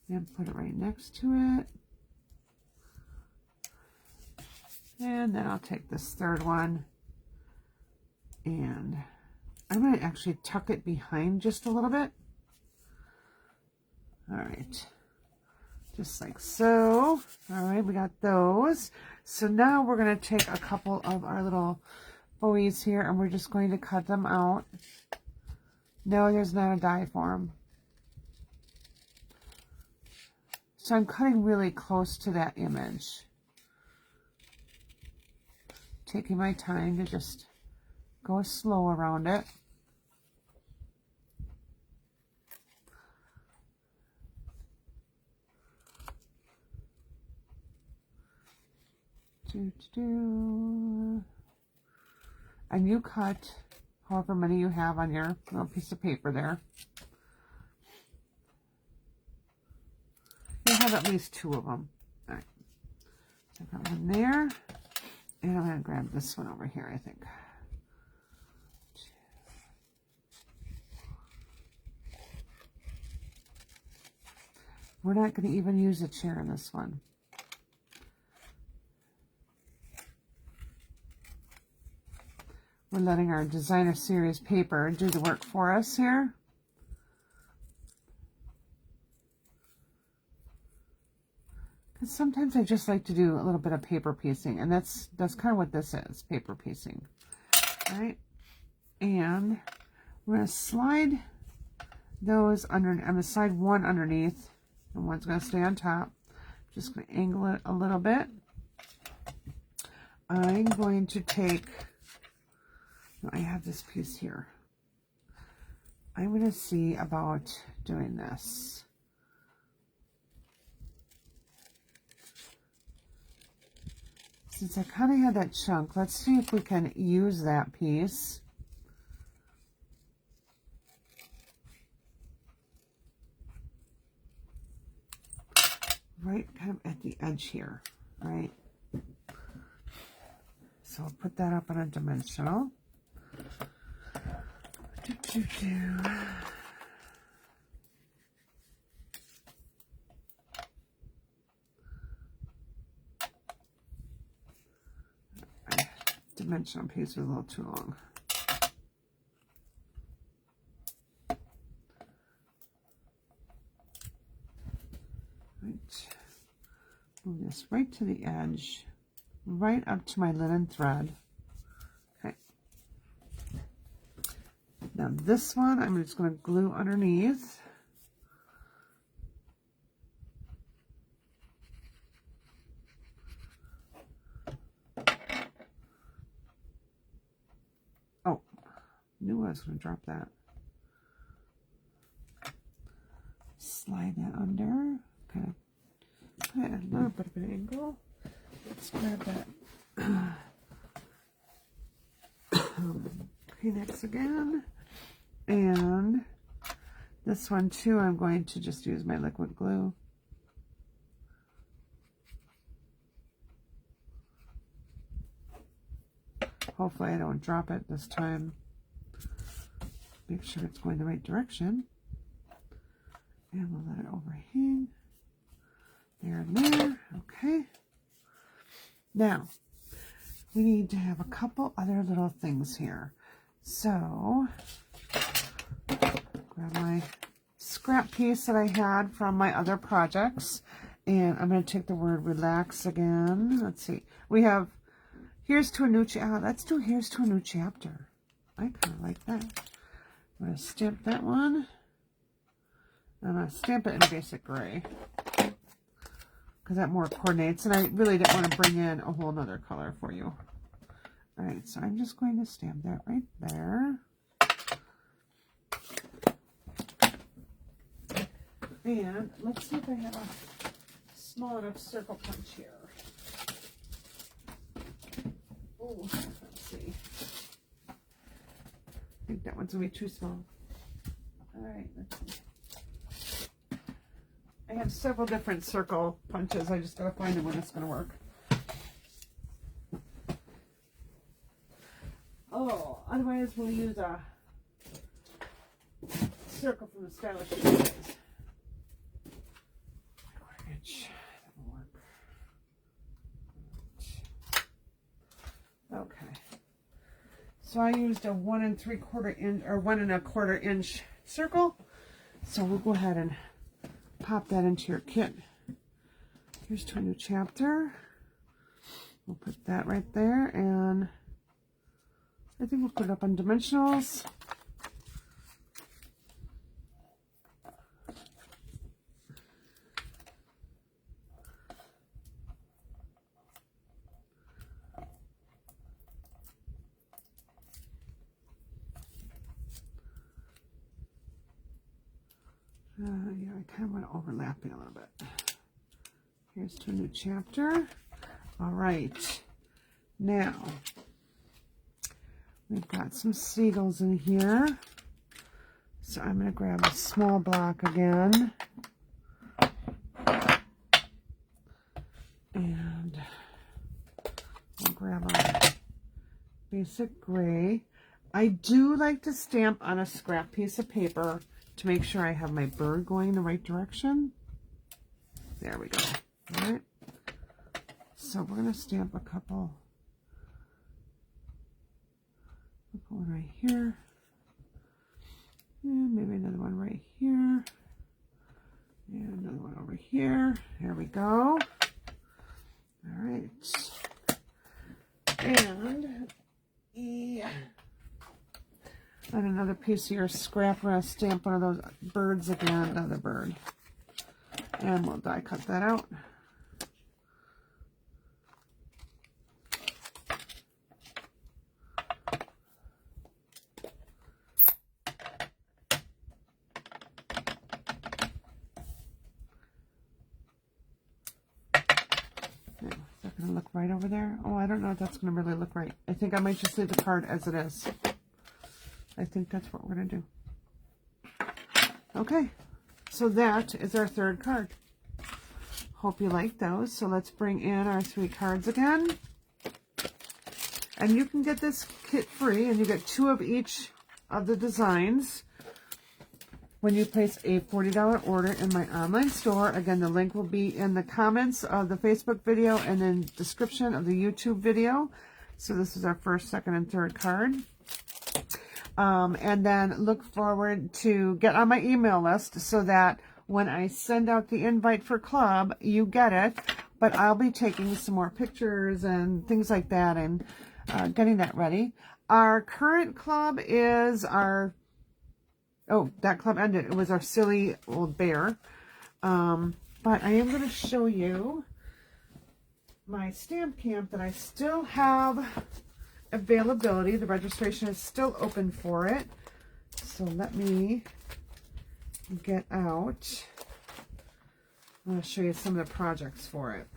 and put it right next to it. And then I'll take this 3rd one and I'm going to actually tuck it behind just a little bit. All right, just like so. All right, we got those. So now we're going to take a couple of our little bowies here and we're just going to cut them out. No, there's not a die for them. So I'm cutting really close to that image. Taking my time to just go slow around it. And you cut however many you have on your little piece of paper there. You have at least 2 of them. All right. So I got one there. And I'm going to grab this one over here, I think. We're not going to even use a chair in this one. We're letting our designer series paper do the work for us here. Because sometimes I just like to do a little bit of paper piecing, and that's kind of what this is, paper piecing. All right, and we're going to slide those under. I'm going to slide one underneath, and one's going to stay on top. Just going to angle it a little bit. I'm going to take. I have this piece here. I'm going to see about doing this. Since I kind of had that chunk, let's see if we can use that piece. Right kind of at the edge here, right? So I'll put that up on a dimensional. Dimensional piece was a little too long. Right. move this right to the edge, right up to my linen thread. Okay. Now this one, I'm just going to glue underneath. Oh, knew I was going to drop that. Slide that under. Okay. Put it at a little bit of an angle. Let's grab that Kleenex again. And this one too, I'm going to just use my liquid glue. Hopefully I don't drop it this time. Make sure it's going the right direction. And we'll let it overhang. There and there. Okay. Now, we need to have a couple other little things here. So, grab my scrap piece that I had from my other projects. And I'm going to take the word relax again. Let's see. We have here's to a new chapter. Let's do here's to a new chapter. I kind of like that. I'm going to stamp that one. I'm going to stamp it in basic gray, because that more coordinates, and I really didn't want to bring in a whole nother color for you. All right, so I'm just going to stamp that right there. And let's see if I have a small enough circle punch here. Oh, let's see. I think that one's going to be too small. All right, let's see. I have several different circle punches. I just gotta find the one that's gonna work. Oh, otherwise we'll use a circle from the Stylish Days. Inch. That'll work. Okay. So I used a 1 3/4 inch or 1 1/4 inch circle. So we'll go ahead and pop that into your kit. Here's to a new chapter. We'll put that right there, and I think we'll put it up on dimensionals. Yeah, I kind of want to overlap it a little bit. Here's to a new chapter. All right. Now, we've got some seagulls in here. So I'm going to grab a small block again. And I'll grab a basic gray. I do like to stamp on a scrap piece of paper to make sure I have my bird going in the right direction. There we go. All right. So we're going to stamp a couple. One right here. And maybe another one right here. And another one over here. There we go. All right. And on another piece of your scrap, we're going to stamp one of those birds again, another bird. And we'll die cut that out. Now, is that going to look right over there? Oh, I don't know if that's going to really look right. I think I might just leave the card as it is. I think that's what we're going to do. Okay, so that is our third card. Hope you like those. So let's bring in our 3 cards again. And you can get this kit free, and you get 2 of each of the designs when you place a $40 order in my online store. Again, the link will be in the comments of the Facebook video and in the description of the YouTube video. So this is our first, second, and third card. And then look forward to get on my email list so that when I send out the invite for club, you get it. But I'll be taking some more pictures and things like that and getting that ready. Our current club is our, oh, that club ended. It was our silly old bear. But I am going to show you my stamp camp that I still have availability. The registration is still open for it. So let me get out. I'm going to show you some of the projects for it.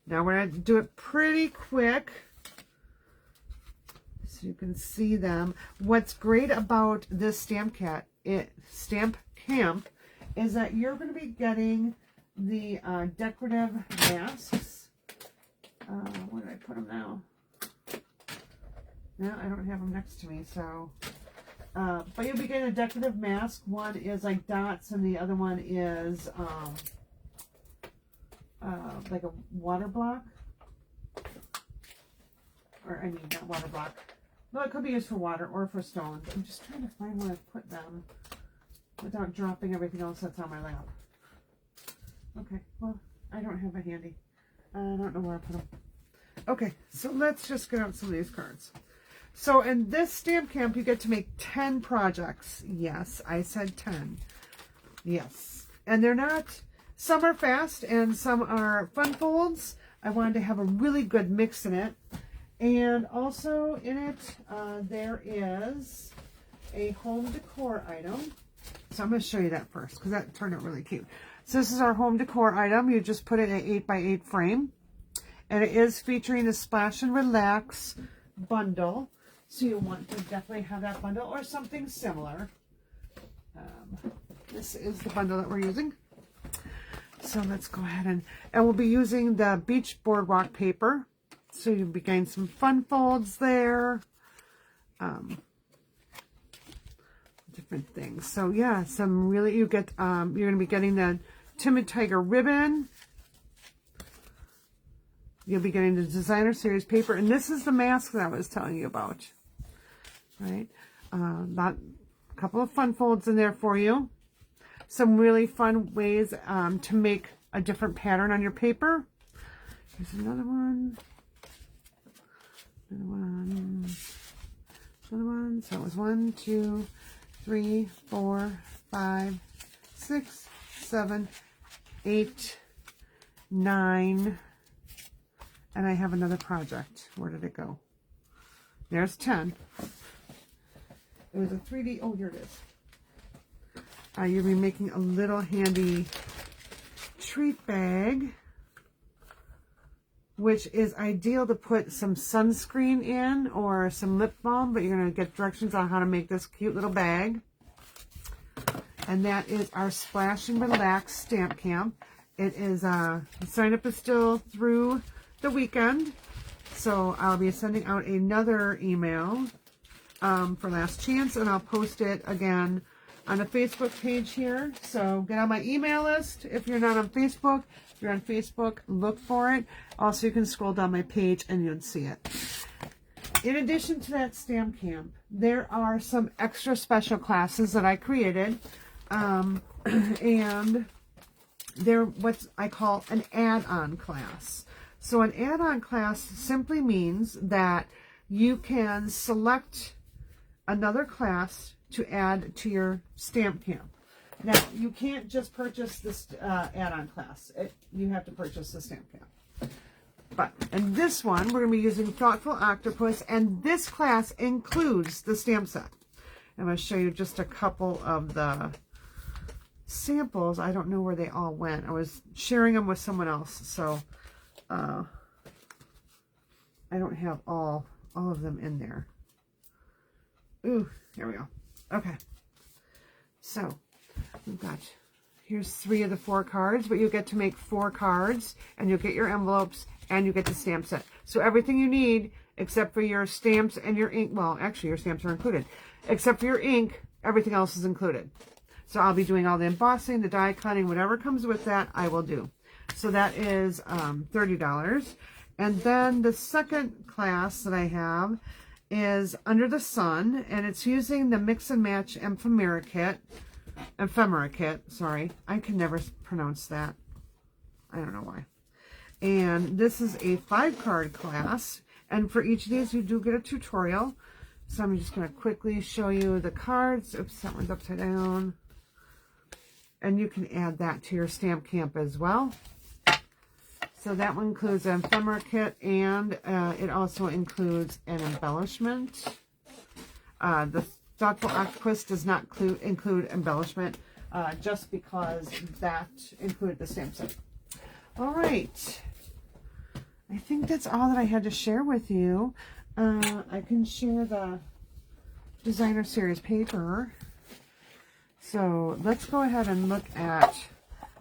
Now we're going to do it pretty quick so you can see them. What's great about this stamp camp is that you're going to be getting the decorative masks. Where did I put them now? No, I don't have them next to me, so. But you'll be getting a decorative mask. One is like dots, and the other one is like a water block. Or, I mean, not water block. No, it could be used for water or for stones. I'm just trying to find where I put them without dropping everything else that's on my lap. Okay, well, I don't have it handy. I don't know where I put them. Okay, so let's just get out some of these cards. So in this stamp camp, you get to make 10 projects. Yes, I said 10. Yes. And they're not, some are fast and some are fun folds. I wanted to have a really good mix in it. And also in it, there is a home decor item. So I'm going to show you that first because that turned out really cute. So this is our home decor item. You just put it in an 8x8 frame. And it is featuring the Splash and Relax bundle. So you want to definitely have that bundle or something similar. This is the bundle that we're using. So let's go ahead and we'll be using the Beach Boardwalk paper. So you'll be getting some fun folds there. Different things. So yeah, some really, you get, you're going to be getting the Timid Tiger ribbon. You'll be getting the designer series paper. And this is the mask that I was telling you about. Right? A couple of fun folds in there for you. Some really fun ways to make a different pattern on your paper. Here's another one. Another one. Another one. So it was 1, 2, 3, 4, 5, 6, 7, 8, 9. And I have another project. Where did it go? There's 10. It was a 3D. Oh, here it is. You'll be making a little handy treat bag, which is ideal to put some sunscreen in or some lip balm, but you're going to get directions on how to make this cute little bag. And that is our Splash and Relax Stamp Camp. It is, the sign up is still through the weekend, so I'll be sending out another email for last chance, and I'll post it again on the Facebook page here. So get on my email list if you're not on Facebook. If you're on Facebook, look for it. Also, you can scroll down my page and you'll see it. In addition to that stamp camp, there are some extra special classes that I created, and they're what I call an add-on class. So an add-on class simply means that you can select another class to add to your stamp camp. Now, you can't just purchase this add-on class. You have to purchase the stamp camp. But in this one, we're going to be using Thoughtful Octopus, and this class includes the stamp set. I'm going to show you just a couple of the samples. I don't know where they all went. I was sharing them with someone else, so I don't have all of them in there. Ooh, here we go. Okay, so we've got, here's 3 of the 4 cards, but you get to make 4 cards, and you'll get your envelopes, and you get the stamp set. So everything you need, except for your stamps and your ink, well, actually your stamps are included, except for your ink, everything else is included. So I'll be doing all the embossing, the die cutting, whatever comes with that, I will do. So that is $30. And then the second class that I have is Under the Sun, and it's using the Mix and Match Ephemera kit. ephemera kit. Sorry, I can never pronounce that. I don't know why. And this is a 5-card class. And for each of these, you do get a tutorial. So I'm just going to quickly show you the cards. Oops, that one's upside down. And you can add that to your stamp camp as well. So that one includes an ephemera kit, and it also includes an embellishment. The Thoughtful Octopus does not include embellishment, just because that included the stamp set. All right. I think that's all that I had to share with you. I can share the designer series paper. So let's go ahead and look at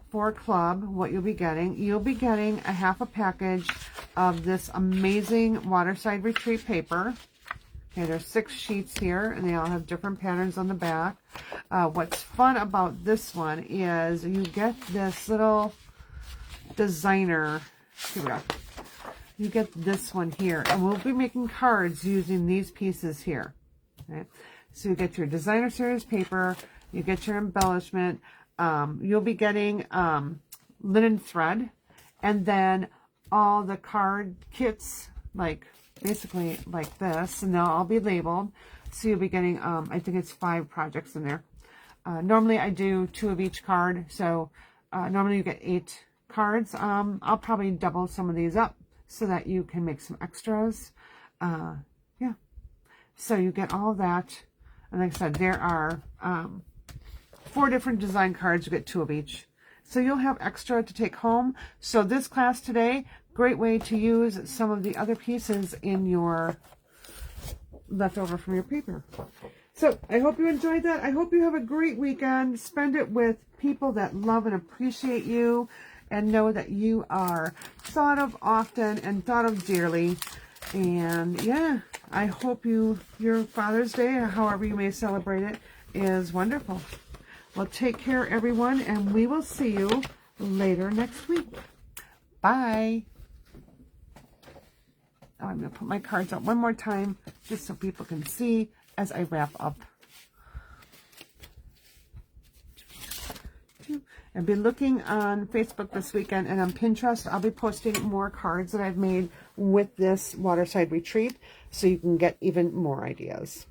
for club what you'll be getting. You'll be getting a half a package of this amazing Waterside Retreat paper. Okay, there's 6 sheets here, and they all have different patterns on the back. What's fun about this one is you get this little designer. Here we go. You get this one here, and we'll be making cards using these pieces here. Okay, so you get your designer series paper. You get your embellishment. You'll be getting linen thread, and then all the card kits, like basically like this, and they'll all be labeled. So you'll be getting, I think it's 5 projects in there. Normally I do 2 of each card, so normally you get 8 cards. I'll probably double some of these up so that you can make some extras. Yeah, so you get all that, and like I said, there are 4 different design cards. You get 2 of each. So you'll have extra to take home. So this class today, great way to use some of the other pieces in your leftover from your paper. So I hope you enjoyed that. I hope you have a great weekend. Spend it with people that love and appreciate you, and know that you are thought of often and thought of dearly. And yeah, I hope your Father's Day, or however you may celebrate it, is wonderful. Well, take care, everyone, and we will see you later next week. Bye. Oh, I'm going to put my cards out one more time just so people can see as I wrap up. I'll be looking on Facebook this weekend, and on Pinterest, I'll be posting more cards that I've made with this Waterside Retreat, so you can get even more ideas.